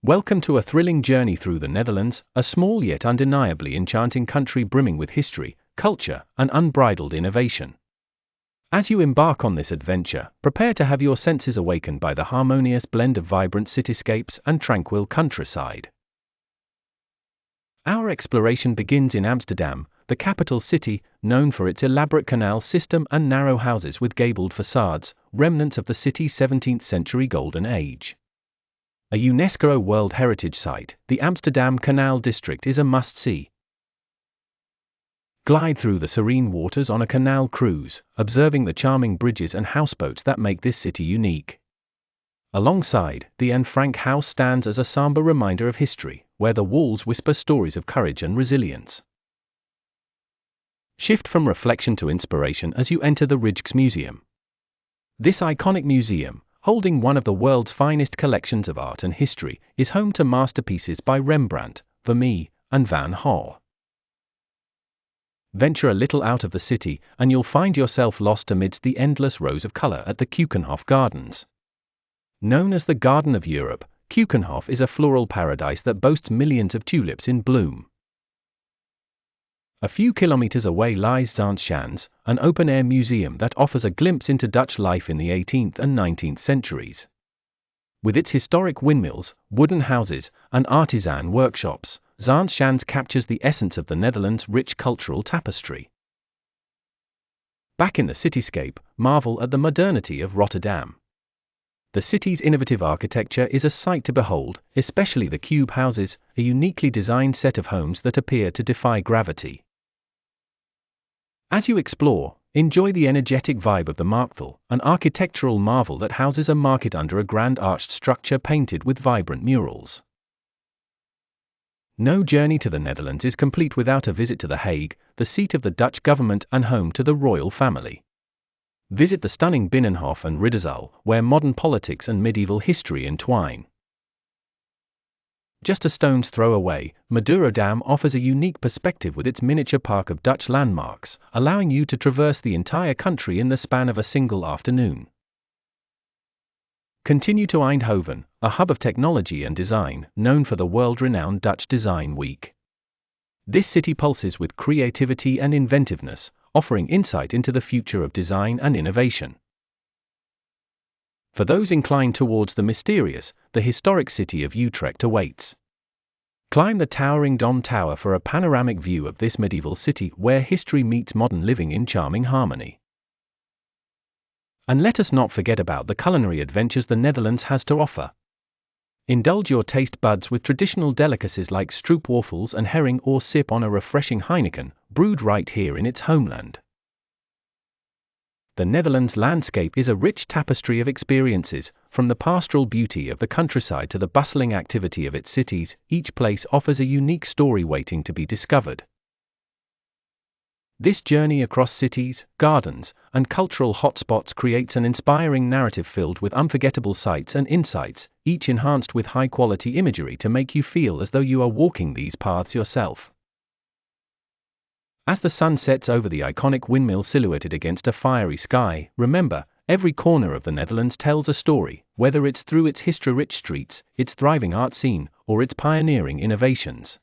Welcome to a thrilling journey through the Netherlands, a small yet undeniably enchanting country brimming with history, culture, and unbridled innovation. As you embark on this adventure, prepare to have your senses awakened by the harmonious blend of vibrant cityscapes and tranquil countryside. Our exploration begins in Amsterdam, the capital city, known for its elaborate canal system and narrow houses with gabled facades, remnants of the city's 17th century golden age. A UNESCO World Heritage Site, the Amsterdam Canal District is a must-see. Glide through the serene waters on a canal cruise, observing the charming bridges and houseboats that make this city unique. Alongside, the Anne Frank House stands as a somber reminder of history, where the walls whisper stories of courage and resilience. Shift from reflection to inspiration as you enter the Rijksmuseum. This iconic museum, holding one of the world's finest collections of art and history, is home to masterpieces by Rembrandt, Vermeer, and Van Gogh. Venture a little out of the city, and you'll find yourself lost amidst the endless rows of color at the Keukenhof Gardens. Known as the Garden of Europe, Keukenhof is a floral paradise that boasts millions of tulips in bloom. A few kilometers away lies Zaanse Schans, an open-air museum that offers a glimpse into Dutch life in the 18th and 19th centuries. With its historic windmills, wooden houses, and artisan workshops, Zaanse Schans captures the essence of the Netherlands' rich cultural tapestry. Back in the cityscape, marvel at the modernity of Rotterdam. The city's innovative architecture is a sight to behold, especially the cube houses, a uniquely designed set of homes that appear to defy gravity. As you explore, enjoy the energetic vibe of the Markthal, an architectural marvel that houses a market under a grand arched structure painted with vibrant murals. No journey to the Netherlands is complete without a visit to The Hague, the seat of the Dutch government and home to the royal family. Visit the stunning Binnenhof and Ridderzaal, where modern politics and medieval history entwine. Just a stone's throw away, Rotterdam offers a unique perspective with its miniature park of Dutch landmarks, allowing you to traverse the entire country in the span of a single afternoon. Continue to Eindhoven, a hub of technology and design, known for the world-renowned Dutch Design Week. This city pulses with creativity and inventiveness, offering insight into the future of design and innovation. For those inclined towards the mysterious, the historic city of Utrecht awaits. Climb the towering Dom Tower for a panoramic view of this medieval city where history meets modern living in charming harmony. And let us not forget about the culinary adventures the Netherlands has to offer. Indulge your taste buds with traditional delicacies like stroopwafels and herring, or sip on a refreshing Heineken, brewed right here in its homeland. The Netherlands landscape is a rich tapestry of experiences, from the pastoral beauty of the countryside to the bustling activity of its cities. Each place offers a unique story waiting to be discovered. This journey across cities, gardens, and cultural hotspots creates an inspiring narrative filled with unforgettable sights and insights, each enhanced with high-quality imagery to make you feel as though you are walking these paths yourself. As the sun sets over the iconic windmill silhouetted against a fiery sky, remember, every corner of the Netherlands tells a story, whether it's through its history-rich streets, its thriving art scene, or its pioneering innovations.